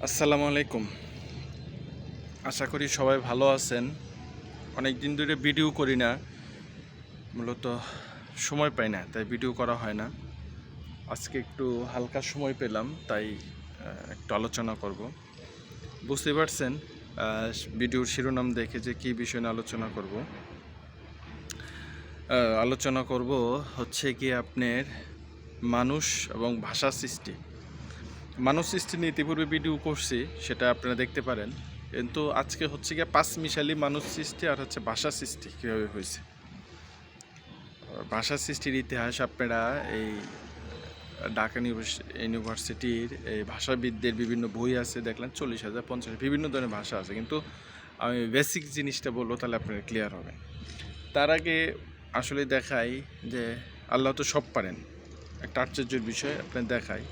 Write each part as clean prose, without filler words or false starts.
আসসালামু আলাইকুম। আশা করি সবাই ভালো আছেন। অনেক দিন ধরে ভিডিও করি না, মূলত সময় পাই না, তাই ভিডিও করা হয় না। আজকে একটু হালকা সময় পেলাম, তাই একটু আলোচনা করব। বুঝতে পারছেন ভিডিওর শিরোনাম দেখে যে কী বিষয় নিয়ে আলোচনা করব। আলোচনা করব হচ্ছে কি আপনার মানুষ এবং ভাষা সৃষ্টি। মানুষ সৃষ্টি নিয়ে ইতিপূর্বে ভিডিও করছি, সেটা আপনারা দেখতে পারেন। কিন্তু আজকে হচ্ছে গিয়ে পাঁচমিশালি মানুষ সৃষ্টি আর হচ্ছে ভাষা সৃষ্টি কীভাবে হয়েছে। ভাষা সৃষ্টির ইতিহাস আপনারা এই ঢাকা ইউনিভার্সিটির এই ভাষাবিদদের বিভিন্ন বই আছে, দেখলেন 40,000 50 বিভিন্ন ধরনের ভাষা আছে। কিন্তু আমি বেসিক জিনিসটা বলবো, তাহলে আপনারা ক্লিয়ার হবে। তার আগে আসলে দেখাই যে আল্লাহ তো সব পারেন, একটা আশ্চর্যের বিষয় আপনার দেখাই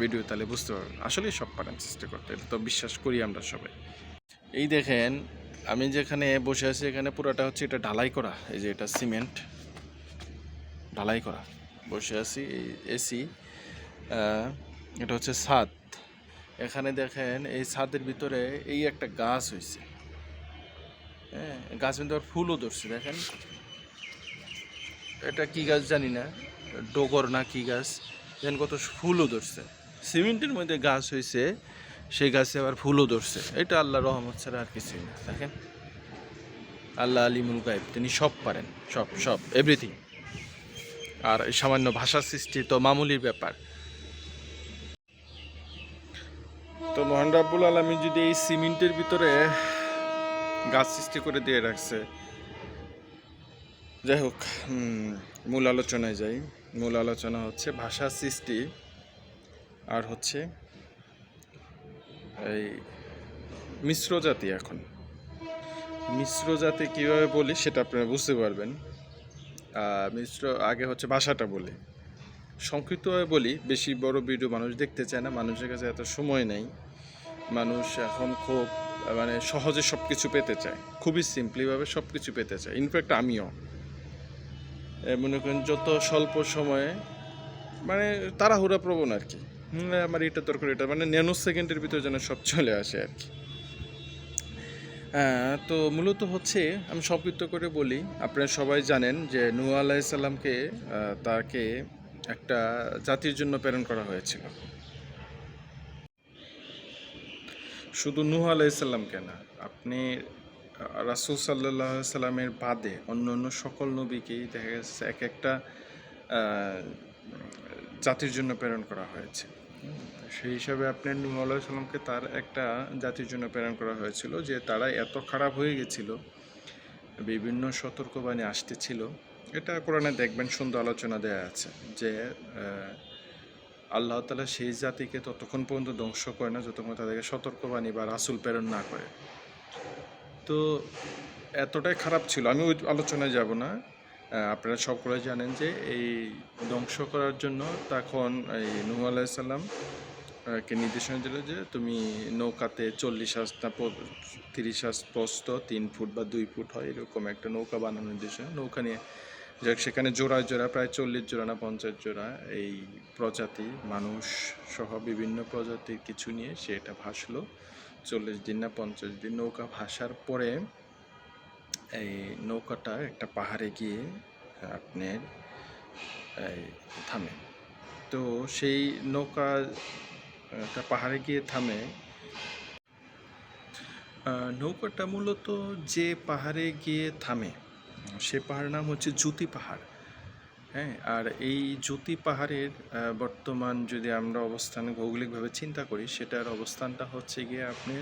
ভিডিও, তাহলে বুঝতে পারবেন আসলে সব পারেন চেষ্টা করতে, এটা তো বিশ্বাস করি আমরা সবাই। এই দেখেন, আমি যেখানে বসে আছি এখানে পুরোটা হচ্ছে এটা ঢালাই করা, এই যে এটা সিমেন্ট ঢালাই করা বসে আছি। এই এসি, এটা হচ্ছে ছাদ। এখানে দেখেন এই ছাদের ভিতরে এই একটা গাছ হয়েছে, হ্যাঁ, গাছ কিন্তু ফুলও ধরছে। দেখেন এটা কি গাছ জানি না, ডগর না কি গাছ, দেখেন কত ফুলও ধরছে। সিমেন্টের মধ্যে গাছ হয়েছে, সেই গাছে আবার ফুলও ধরছে। এটা আল্লাহ রহমত ছাড়া আর কিছুই না। দেখেন আল্লাহ আলিমুল গায়েব, তিনি সব পারেন, সব সব এভরিথিং। আর এই সামান্য ভাষা সৃষ্টি তো মামুলির ব্যাপার। তো মহান রাব্বুল আলামিন যদি এই সিমেন্টের ভিতরে গাছ সৃষ্টি করে দিয়ে রাখছে, যাই হোক, মূল আলোচনায় যাই। মূল আলোচনা হচ্ছে ভাষা সৃষ্টি আর হচ্ছে এই মিশ্র জাতি। এখন মিশ্র জাতি কীভাবে বলি সেটা আপনারা বুঝতে পারবেন। মিশ্র আগে হচ্ছে ভাষাটা বলি, সংক্ষিপ্তভাবে বলি। বেশি বড় ভিডিও মানুষ দেখতে চায় না, মানুষের কাছে এত সময় নেই। মানুষ এখন খুব সহজে সব কিছু পেতে চায়, খুবই সিম্পলিভাবে সব কিছু পেতে চায়। ইনফ্যাক্ট আমিও মনে করেন যত স্বল্প সময়ে তাড়াহুড়া প্রবণ আর কি। আমার এটা দরকার, এটা ন্যানো সেকেন্ডের ভিতরে যেন সব চলে আসে আর কি। তো মূলত হচ্ছে আমি সংক্ষিপ্ত করে বলি। আপনারা সবাই জানেন যে নূহ আলাইহিস সালামকে তাকে একটা জাতির জন্য প্রেরণ করা হয়েছিল। শুধু নূহ আলাইহিস সালামকে না, আপনি রাসূল সাল্লাল্লাহু আলাইহি সাল্লামের বাদে অন্য অন্য সকল নবীকেই দেখা গেছে এক একটা জাতির জন্য প্রেরণ করা হয়েছে। সেই হিসাবে আপনার নূহ আলাইহিস সালামকে তার একটা জাতির জন্য প্রেরণ করা হয়েছিল, যে তারা এত খারাপ হয়ে গেছিল, বিভিন্ন সতর্কবাণী আসতেছিল। এটা কোরআনে দেখবেন, সুন্দর আলোচনা দেয়া আছে যে আল্লাহ তাআলা সেই জাতিকে ততক্ষণ পর্যন্ত ধ্বংস করে না যতক্ষণ তাদেরকে সতর্কবাণী বা রাসূল প্রেরণ না করে। তো এতটাই খারাপ ছিল, আমি ওই আলোচনায় যাব না। আপনারা সকলে জানেন যে এই ধ্বংস করার জন্য তখন এই নূহ আলাইহিস সালাম কে নির্দেশনা দিল যে তুমি নৌকাতে 40 হাজ না 30 হাজ প্রস্থ 3 ফুট বা 2 ফুট হয় এরকম একটা নৌকা বানানোর নির্দেশনা। নৌকা নিয়ে যাক, সেখানে জোড়ায় জোড়া প্রায় 40 জোড়া না 50 জোড়া এই প্রজাতি মানুষ সহ বিভিন্ন প্রজাতির কিছু নিয়ে সে এটা ভাসলো 40 দিন না 50 দিন। নৌকা ভাসার পরে এই নৌকাটা একটা পাহাড়ে গিয়ে আপনার থামে। তো সেই নৌকা একটা পাহাড়ে গিয়ে থামে। নৌকাটা মূলত যে পাহাড়ে গিয়ে থামে সে পাহাড়ের নাম হচ্ছে জ্যোতি পাহাড়। হ্যাঁ, আর এই জ্যোতি পাহাড়ের বর্তমান যদি আমরা অবস্থান ভৌগোলিকভাবে চিন্তা করি, সেটার অবস্থানটা হচ্ছে গিয়ে আপনি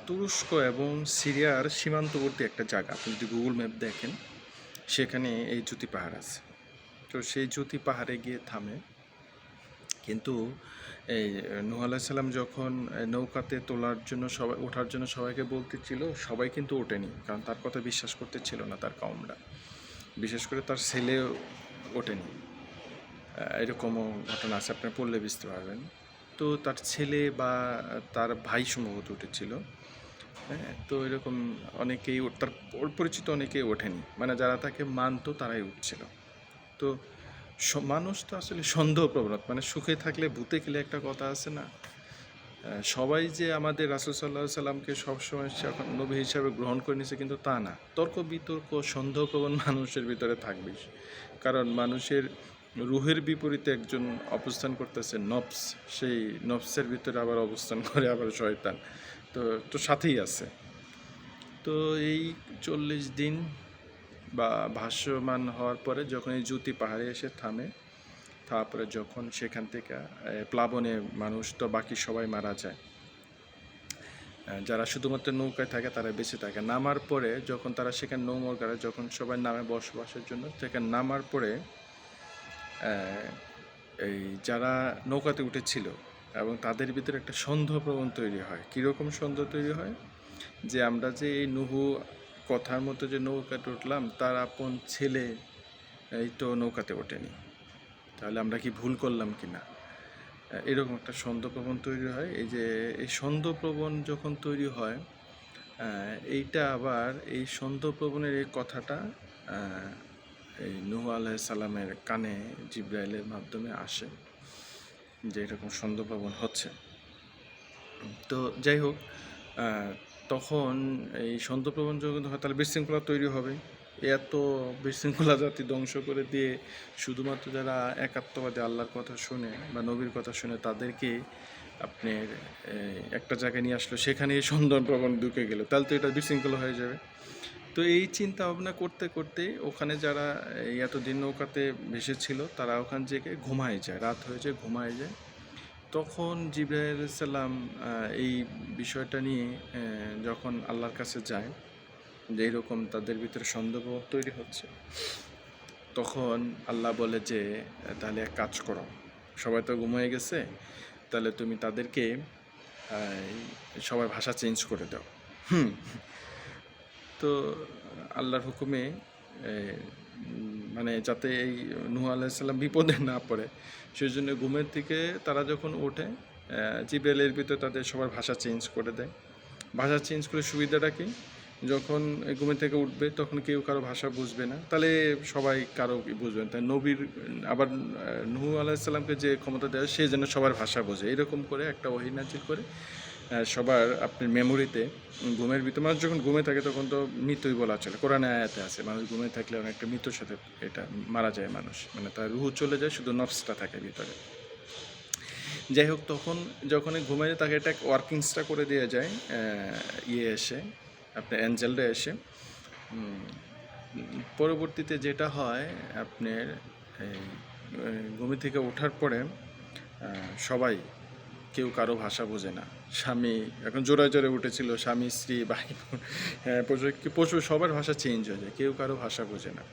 তুরস্ক এবং সিরিয়ার সীমান্তবর্তী একটা জায়গা। আপনি যদি গুগল ম্যাপ দেখেন, সেখানে এই জ্যোতি পাহাড় আছে। তো সেই জ্যোতি পাহাড়ে গিয়ে থামে। কিন্তু এই নূহ আলাইহিস সালাম যখন নৌকাতে ওঠার জন্য সবাইকে বলতেছিল, সবাই কিন্তু ওঠেনি, কারণ তার কথা বিশ্বাস করতেছিল না তার কওমরা। বিশেষ করে তার ছেলেও ওঠেনি। এরকমও ঘটনা আছে, আপনি পড়লে বুঝতে পারবেন। তো তার ছেলে বা তার ভাই সম্ভবত উঠেছিল। হ্যাঁ, তো এরকম অনেকেই তার পরিচিত অনেকেই ওঠেনি, যারা তাকে মানতো তারাই উঠছিল। তো মানুষ তো আসলে সন্দেহপ্রবণ, সুখে থাকলে ভূতে খেলে একটা কথা আছে না, সবাই যে আমাদের রাসূল সাল্লাল্লাহু আলাইহি সাল্লামকে সবসময় এখন নবী হিসাবে গ্রহণ করে নিয়েছে কিন্তু তা না। তর্ক বিতর্ক সন্দেহপ্রবণ মানুষের ভিতরে থাকবেই, কারণ মানুষের রুহের বিপরীতে একজন অবস্থান করতেছে নফস, সেই নফসের ভিতরে আবার অবস্থান করে আবার শয়তান, তো তো সাথেই আছে। তো এই 40 দিন বা ভাসমান হওয়ার পরে যখন এই জ্যোতি পাহাড়ে এসে থামে, তারপরে যখন সেখান থেকে প্লাবনে মানুষ তো বাকি সবাই মারা যায়, যারা শুধুমাত্র নৌকায় থাকে তারা বেঁচে থাকে। নামার পরে যখন তারা সেখানে নৌকায় যখন সবাই নামে বসবাসের জন্য, সেখানে নামার পরে এই যারা নৌকাতে উঠেছিল এবং তাদের ভিতরে একটা সন্দেহপ্রবণ তৈরি হয়। কীরকম সন্দেহ তৈরি হয়? যে আমরা যে এই নুহু কথার মতো যে নৌকাতে উঠলাম, তার আপন ছেলে এই তো নৌকাতে ওঠেনি, তাহলে আমরা কি ভুল করলাম কি না, এরকম একটা সন্দেহপ্রবণ তৈরি হয়। এই যে এই সন্দেহপ্রবণ যখন তৈরি হয়, এইটা আবার এই সন্দেহপ্রবণের এই কথাটা এই নূহ আলাইহিস সালামের কানে জিবরাইলের মাধ্যমে আসে যে এরকম সন্দেহপ্রবণ হচ্ছে। তো যাই হোক, তখন এই সন্দেহপ্রবণ যখন হয় তাহলে বিশৃঙ্খলা তৈরি হবে। এত বিশৃঙ্খলা জাতি ধ্বংস করে দিয়ে শুধুমাত্র যারা একাত্মবাদী আল্লাহর কথা শুনে বা নবীর কথা শুনে তাদেরকে আপনার একটা জায়গায় নিয়ে আসলো, সেখানে এই সন্দেহপ্রবণ ঢুকে গেল, তাহলে তো এটা বিশৃঙ্খলা হয়ে যাবে। তো এই চিন্তা ভাবনা করতে করতে ওখানে যারা এতদিন নৌকাতে ভেসেছিল তারা ওখান থেকে ঘুমায় যায়, রাত হয়ে যায়, ঘুমায় যায়। তখন জিবরাইল আলাইহিস সালাম এই বিষয়টা নিয়ে যখন আল্লাহর কাছে যায় যে এইরকম তাদের ভিতরে সন্দেহ তৈরি হচ্ছে, তখন আল্লাহ বলে যে তাহলে এক কাজ করো, সবাই তো ঘুমিয়ে গেছে, তাহলে তুমি তাদেরকে সবার ভাষা চেঞ্জ করে দাও। তো আল্লাহর হুকুমে মানে যাতে এই নূহ আলাইহিস সালাম বিপদে না পড়ে, সেই জন্য ঘুমের থেকে তারা যখন ওঠে জিবরাইলের ভিতরে তাদের সবার ভাষা চেঞ্জ করে দেয়। ভাষা চেঞ্জ করে সুবিধাটা কি, যখন ঘুমের থেকে উঠবে তখন কেউ কারো ভাষা বুঝবে না, তাহলে সবাই কারো বুঝবে না। তাই নবীর আবার নূহ আলাইহিস সালামকে যে ক্ষমতা দেয় সে যেন সবার ভাষা বোঝে, এরকম করে একটা ওহী নাযিল করে সবার আপনার মেমোরিতে ঘুমের ভিতরে। মানুষ যখন ঘুমে থাকে তখন তো মৃত্যুই বলা চলে, কোরআনে আয়াতে আছে মানুষ ঘুমে থাকলে অনেকটা মৃত্যুর সাথে এটা মারা যায় মানুষ, মানে তার রুহ চলে যায়, শুধু নফসটা থাকে ভিতরে। যাই হোক, তখন যখন ঘুমায় তাকে একটা ওয়ার্কিংসটা করে দেওয়া যায়, এসে আপনার অ্যাঞ্জেলরা এসে। পরবর্তীতে যেটা হয় আপনার এই ঘুমে থেকে ওঠার পরে সবাই কেউ কারো ভাষা বোঝে না। স্বামী এখন জোড়ায় জোরে উঠেছিল, স্বামী স্ত্রী ভাই পশু সবার ভাষা চেঞ্জ হয়ে যায়, কেউ কারো ভাষা বোঝে না।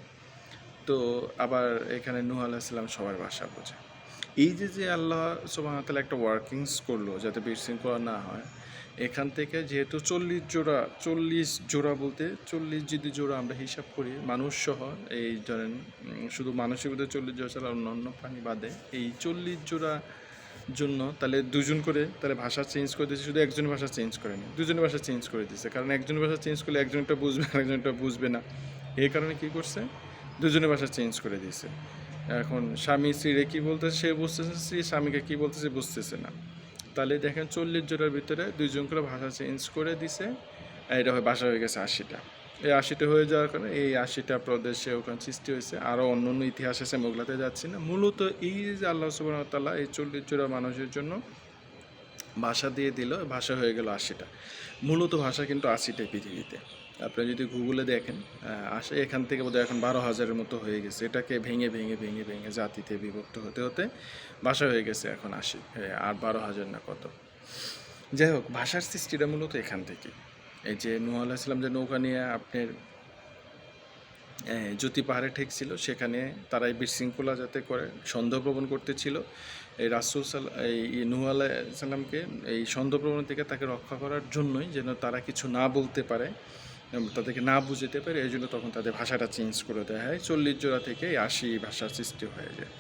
তো আবার এখানে নূহ আলাইহিস সালাম সবার ভাষা বোঝে। এই যে আল্লাহ সুবহানাহু ওয়া তাআলা একটা ওয়ার্কিংস করলো যাতে বিশৃঙ্খলা না হয়, এখান থেকে যেহেতু 40 জোড়া বলতে 40 যদি জোড়া আমরা হিসাব করি মানুষ সহ, এই ধরেন শুধু মানুষের ভিতরে 40 জোড়া ছাড়া অন্য প্রাণী বাদে এই 40 জোড়া জন্য তাহলে দুজন করে তাহলে ভাষা চেঞ্জ করে দিয়েছে, শুধু একজনের ভাষা চেঞ্জ করেনি, দুজনের ভাষা চেঞ্জ করে দিয়েছে। কারণ একজনের ভাষা চেঞ্জ করলে একজনটা বুঝবে আর একজনটা বুঝবে না, এই কারণে কী করছে, দুজনের ভাষা চেঞ্জ করে দিয়েছে। এখন স্বামী স্ত্রীরে কী বলতেছে সে বুঝতেছে, স্ত্রী স্বামীকে কী বলতেছে বুঝতেছে না। তাহলে দেখেন 40 জোড়ার ভিতরে 2 জন করে ভাষা চেঞ্জ করে দিছে, এটা ভাষা হয়ে গেছে 80টা। এই 80টা হয়ে যাওয়ার কারণে এই 80টা প্রদেশে ওখানে সৃষ্টি হয়েছে। আরও অন্য ইতিহাস আছে, মোগলাতে যাচ্ছি না। মূলত এই যে আল্লাহ সুবহানাহু ওয়া তাআলা এই 40 জোড়া মানুষের জন্য ভাষা দিয়ে দিল, ভাষা হয়ে গেল 80টা। মূলত ভাষা কিন্তু 80টাই পৃথিবীতে। আপনি যদি গুগলে দেখেন আসে এখান থেকে বোধহয় এখন 12,000-এর মতো হয়ে গেছে। এটাকে ভেঙে ভেঙে ভেঙে ভেঙে জাতিতে বিভক্ত হতে হতে ভাষা হয়ে গেছে এখন 80 আর 12,000 না কত। যাই হোক, ভাষার সৃষ্টিটা মূলত এখান থেকে। এই যে নূহ আলাইহিস সালাম যে নৌকা নিয়ে আপনার জ্যোতি পাহাড়ে ঠেকছিল, সেখানে তারা এই বিশৃঙ্খলা যাতে করে সন্দেহপ্রবণ করতেছিল, এই রাসূল এই নূহ আলাইহিস সালামকে এই সন্দেহপ্রবণ থেকে তাকে রক্ষা করার জন্যই, যেন তারা কিছু না বলতে পারে, তাদেরকে না বুঝতে পারে, এই জন্য তখন তাদের ভাষাটা চেঞ্জ করে দেওয়া হয়। 40 জোড়া থেকে 80 ভাষার সৃষ্টি হয়ে যায়।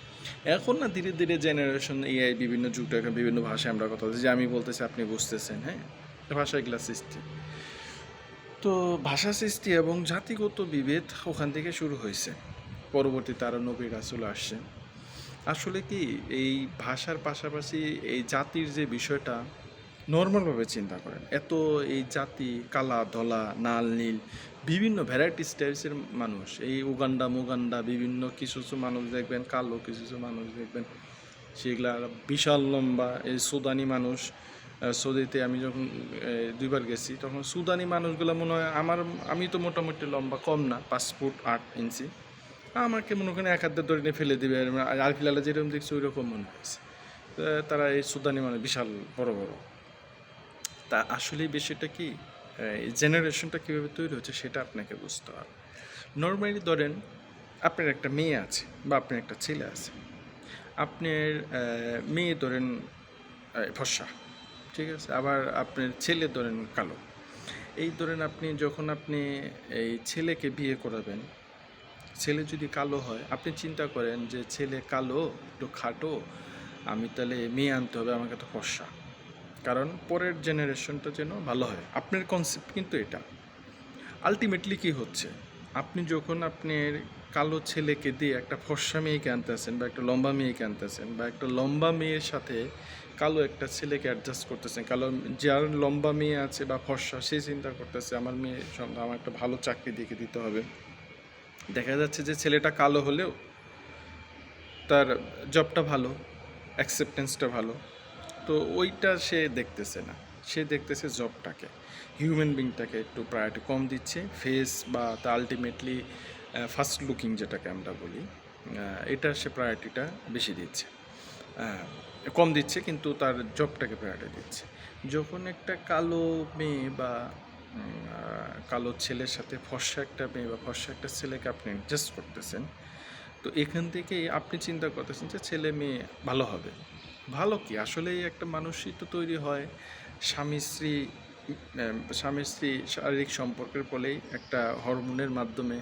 এখন না ধীরে ধীরে জেনারেশন এআই বিভিন্ন যুগটা এখন বিভিন্ন ভাষায় আমরা কথা বলছি, যে আমি বলতেছি আপনি বুঝতেছেন, হ্যাঁ, ভাষা এগুলা সৃষ্টি। তো ভাষা সৃষ্টি এবং জাতিগত বিভেদ ওখান থেকে শুরু হয়েছে। পরবর্তীতে আরও নবী রাসূল আসছে। আসলে কি এই ভাষার পাশাপাশি এই জাতির যে বিষয়টা, নর্মালভাবে চিন্তা করেন, এত এই জাতি কালা ধলা নাল নীল বিভিন্ন ভ্যারাইটিস টাইপসের মানুষ, এই উগান্ডা মুগান্ডা বিভিন্ন কিছু কিছু মানুষ দেখবেন কালো, কিছু কিছু মানুষ দেখবেন সেগুলা বিশাল লম্বা। এই সুদানি মানুষ, সৌদিতে আমি যখন 2বার গেছি তখন সুদানি মানুষগুলো মনে হয় আমি তো মোটামুটি লম্বা কম না, 5 ফুট 8 ইঞ্চি, আমাকে মনে করেন এক হাতে ধরে নিয়ে ফেলে দেবে। আর ফিলালে যেরকম দেখছি ওই রকম মনে হয়েছে। তারা এই সুদানি মানুষ বিশাল বড় বড়। তা আসলে বিষয়টা কি, এই জেনারেশনটা কীভাবে তৈরি হচ্ছে সেটা আপনাকে বুঝতে হবে। নর্মালি ধরেন আপনার একটা মেয়ে আছে বা আপনার একটা ছেলে আছে, আপনার মেয়ে ধরেন ফর্সা, ঠিক আছে, আবার আপনার ছেলে ধরেন কালো। এই ধরেন যখন আপনি এই ছেলেকে বিয়ে করাবেন, ছেলে যদি কালো হয়, আপনি চিন্তা করেন যে ছেলে কালো একটু খাটো, আমি তাহলে মেয়ে আনতে হবে আমাকে তো ফর্সা, কারণ পরের জেনারেশনটা যেন ভালো হয়। আপনার কনসেপ্ট কিন্তু এটা। আলটিমেটলি কি হচ্ছে, আপনি যখন আপনার কালো ছেলেকে দিয়ে একটা ফর্সা মেয়েকে আনতেছেন বা একটা লম্বা মেয়েকে আনতেছেন, বা একটা লম্বা মেয়ের সাথে কালো একটা ছেলেকে অ্যাডজাস্ট করতেছেন, কালো যার লম্বা মেয়ে আছে বা ফর্সা, সে চিন্তা করতেছে আমার মেয়ে আমার একটা ভালো চাকরি দেখে দিতে হবে। দেখা যাচ্ছে যে ছেলেটা কালো হলেও তার জবটা ভালো, অ্যাকসেপ্টেন্সটা ভালো, তো ওইটা সে দেখতেছে না, সে দেখতেছে জবটাকে, হিউম্যান বিংটাকে একটু প্রায়োরিটি কম দিচ্ছে। ফেস বা তা আলটিমেটলি ফার্স্ট লুকিং যেটাকে আমরা বলি, এটা সে প্রায়োরিটিটা বেশি দিচ্ছে, কম দিচ্ছে, কিন্তু তার জবটাকে প্রায়োরিটি দিচ্ছে। যখন একটা কালো মেয়ে বা কালো ছেলের সাথে ফর্সা একটা মেয়ে বা ফর্সা একটা ছেলেকে আপনি অ্যাডজাস্ট করতেছেন, তো এখান থেকে আপনি চিন্তা করতেছেন যে ছেলে মেয়ে ভালো হবে। ভালো কি, আসলেই একটা মানুষই তো তৈরি হয় স্বামী স্ত্রী, স্বামী স্ত্রী শারীরিক সম্পর্কের ফলেই, একটা হরমোনের মাধ্যমে,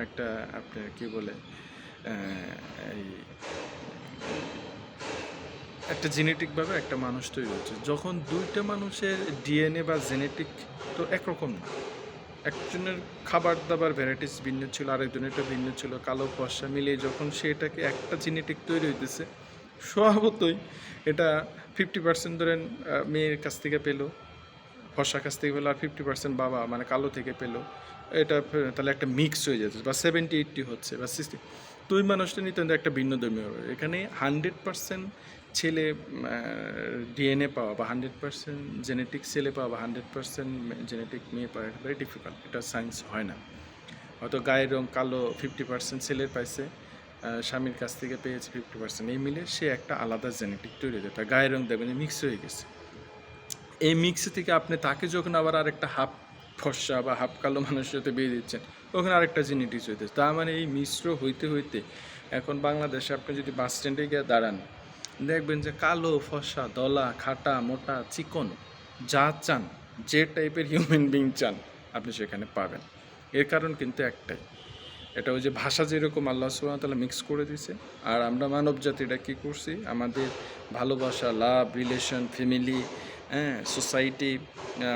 একটা আপনার কী বলে এই একটা জেনেটিকভাবে একটা মানুষ তৈরি হচ্ছে। যখন দুইটা মানুষের ডিএনএ বা জেনেটিক তো একরকম না, একজনের খাবার দাবার ভ্যারাইটিস ভিন্ন ছিল, আরেকজনেরটা ভিন্ন ছিল, কালো ফর্সা মিলিয়ে যখন সেটাকে একটা জেনেটিক তৈরি হইতেছে, স্বভাবতই এটা 50% ধরেন মেয়ের কাছ থেকে পেলো, ফর্সার কাছ থেকে পেলো, আর 50% বাবা মানে কালো থেকে পেলো, এটা তাহলে একটা মিক্স হয়ে যাচ্ছে, বা 70-80 হচ্ছে বা 60, তো ওই মানুষটা নিতে একটা ভিন্ন ধর্মীয় হবে। এখানে 100% ছেলে ডিএনএ পাওয়া বা 100% জেনেটিক ছেলে পাওয়া বা 100% জেনেটিক মেয়ে পাওয়া এটা ভেরি ডিফিকাল্ট, এটা সায়েন্স হয় না। হয়তো গায়ের রং কালো 50% ছেলের পাইছে, স্বামীর কাছ থেকে পেয়েছে 50%, এই মিলে সে একটা আলাদা জেনেটিক তৈরি হয়ে তার গায়ের রং দেখবেন মিক্স হয়ে গেছে। এই মিক্স থেকে আপনি তাকে যখন আবার আরেকটা হাফ ফর্সা বা হাফ কালো মানুষের সাথে বিয়ে দিচ্ছেন, ওখানে আরেকটা জেনেটিক্স হইতেছে। তার মানে এই মিশ্র হইতে হইতে এখন বাংলাদেশে আপনি যদি বাস স্ট্যান্ডে গিয়ে দাঁড়ান, দেখবেন যে কালো ফর্সা দলা খাটা মোটা চিকন যা চান, যে টাইপের হিউম্যান বিং চান আপনি সেখানে পাবেন। এর কারণ কিন্তু একটাই, এটা ওই যে ভাষা যেরকম আল্লাহ সুবহানাহু ওয়া তাআলা মিক্স করে দিছে, আর আমরা মানব জাতিটা কী করছি, আমাদের ভালোবাসা, লাভ, রিলেশন, ফ্যামিলি, সোসাইটি,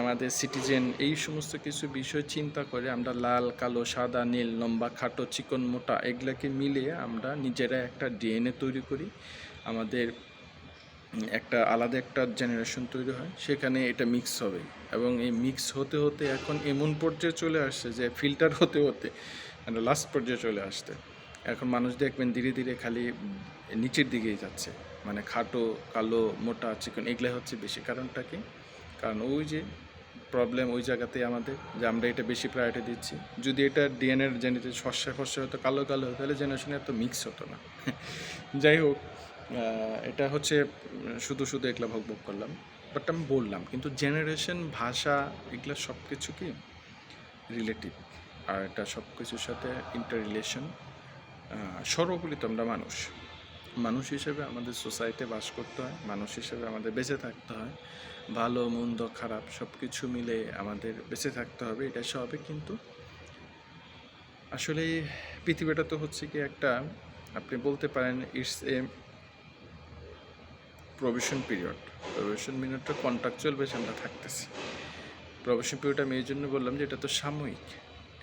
আমাদের সিটিজেন, এই সমস্ত কিছু বিষয় চিন্তা করে আমরা লাল কালো সাদা নীল লম্বা খাটো চিকন মোটা এগুলাকে মিলিয়ে আমরা নিজেরা একটা ডিএনএ তৈরি করি, আমাদের একটা আলাদা একটা জেনারেশন তৈরি হয়, সেখানে এটা মিক্স হবে। এবং এই মিক্স হতে হতে এখন এমন পর্যায়ে চলে আসছে যে ফিল্টার হতে হতে লাস্ট পর্যায়ে চলে আসতে এখন মানুষ দেখবেন ধীরে ধীরে খালি নিচের দিকেই যাচ্ছে, মানে খাটো কালো মোটা চিকন এগুলাই হচ্ছে বেশি। কারণটা কি, কারণ ওই যে প্রবলেম ওই জায়গাতেই আমাদের, যে আমরা এটা বেশি প্রায়োরিটি দিচ্ছি। যদি এটা ডিএনএর জেনেটিক ফর্সা ফর্সা হতো কালো কালো হতো, তাহলে জেনারেশনে এত মিক্স হতো না। যাই হোক, এটা হচ্ছে শুধু শুধু এগুলো ভোগ করলাম, বাট আমি বললাম কিন্তু জেনারেশন ভাষা এগুলো সব কিছু কি রিলেটিভ, আর এটা সব কিছুর সাথে ইন্টার রিলেশন। সর্বোপরি তো আমরা মানুষ, মানুষ হিসেবে আমাদের সোসাইটিতে বাস করতে হয়, মানুষ হিসেবে আমাদের বেঁচে থাকতে হয়, ভালো মন্দ খারাপ সব কিছু মিলে আমাদের বেঁচে থাকতে হবে, এটা স্বাভাবিক। কিন্তু আসলে পৃথিবীটা তো হচ্ছে কি একটা, আপনি বলতে পারেন it's a provision period. Provision পিরিয়ডটা কন্ট্রাকচুয়াল বেশি আমরা থাকতেছি। প্রভিশন পিরিয়ড আমি এই জন্য বললাম যে এটা তো সাময়িক,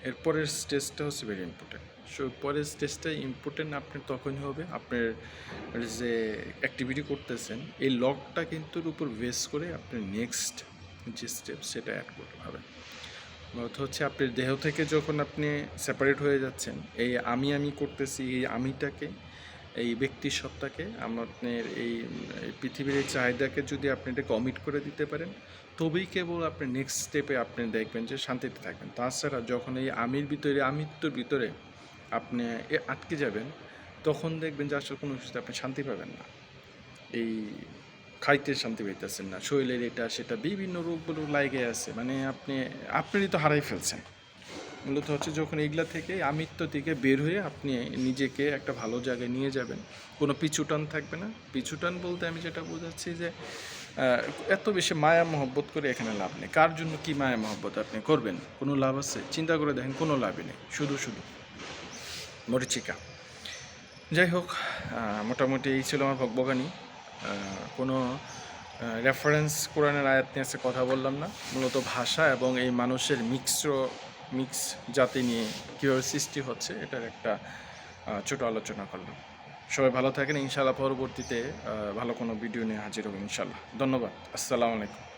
এরপরের স্টেজটা হচ্ছে ভেরি ইম্পর্টেন্ট। সো পরের স্টেজটা ইম্পর্টেন্ট আপনার তখনই হবে আপনার যে অ্যাক্টিভিটি করতেছেন এই লগটা কিন্তু উপর বেস করে আপনার নেক্সট যে স্টেপ সেটা অ্যাড করতে হবে। হচ্ছে আপনার দেহ থেকে যখন আপনি সেপারেট হয়ে যাচ্ছেন, এই আমি করতেছি, এই আমিটাকে, এই ব্যক্তি সত্তাকে, আপনার এই পৃথিবীর এই চাহিদাকে যদি আপনি এটা কমিট করে দিতে পারেন, তবেই কেবল আপনি নেক্সট স্টেপে আপনি দেখবেন যে শান্তিতে থাকবেন। তাছাড়া যখন এই আমিত্বর ভিতরে আপনি আটকে যাবেন, তখন দেখবেন যে আসলে কোনো কিছুতে আপনি শান্তি পাবেন না। এই খাইতে শান্তি পাইতেছেন না, শরীরের এটা সেটা বিভিন্ন রোগগুলো লাগে আছে, মানে আপনারই তো হারাই ফেলছেন। মূলত হচ্ছে যখন এগুলা থেকে আমিত্ব থেকে বের হয়ে আপনি নিজেকে একটা ভালো জায়গায় নিয়ে যাবেন, কোনো পিছুটান থাকবে না। পিছুটান বলতে আমি যেটা বোঝাচ্ছি যে এত বেশি মায়া মহব্বত করে এখানে লাভ নেই। কার জন্য কি মায়া মহব্বত আপনি করবেন? কোনো লাভ আছে? চিন্তা করে দেখেন, কোনো লাভই নেই, শুধু শুধু মরিচিকা। যাই হোক, মোটামুটি এই ছিল আমার বকবকানি। কোনো রেফারেন্স কোরআনের আয়াত নিয়ে আজকে কথা বললাম না, মূলত ভাষা এবং এই মানুষের মিক্স জাতি নিয়ে কীভাবে সৃষ্টি হচ্ছে এটার একটা ছোট আলোচনা করলাম। সবাই ভালো থাকেন, ইনশাআল্লাহ পরবর্তীতে ভালো কোনো ভিডিও নিয়ে হাজির হবো ইনশাআল্লাহ। ধন্যবাদ, আসসালামু আলাইকুম।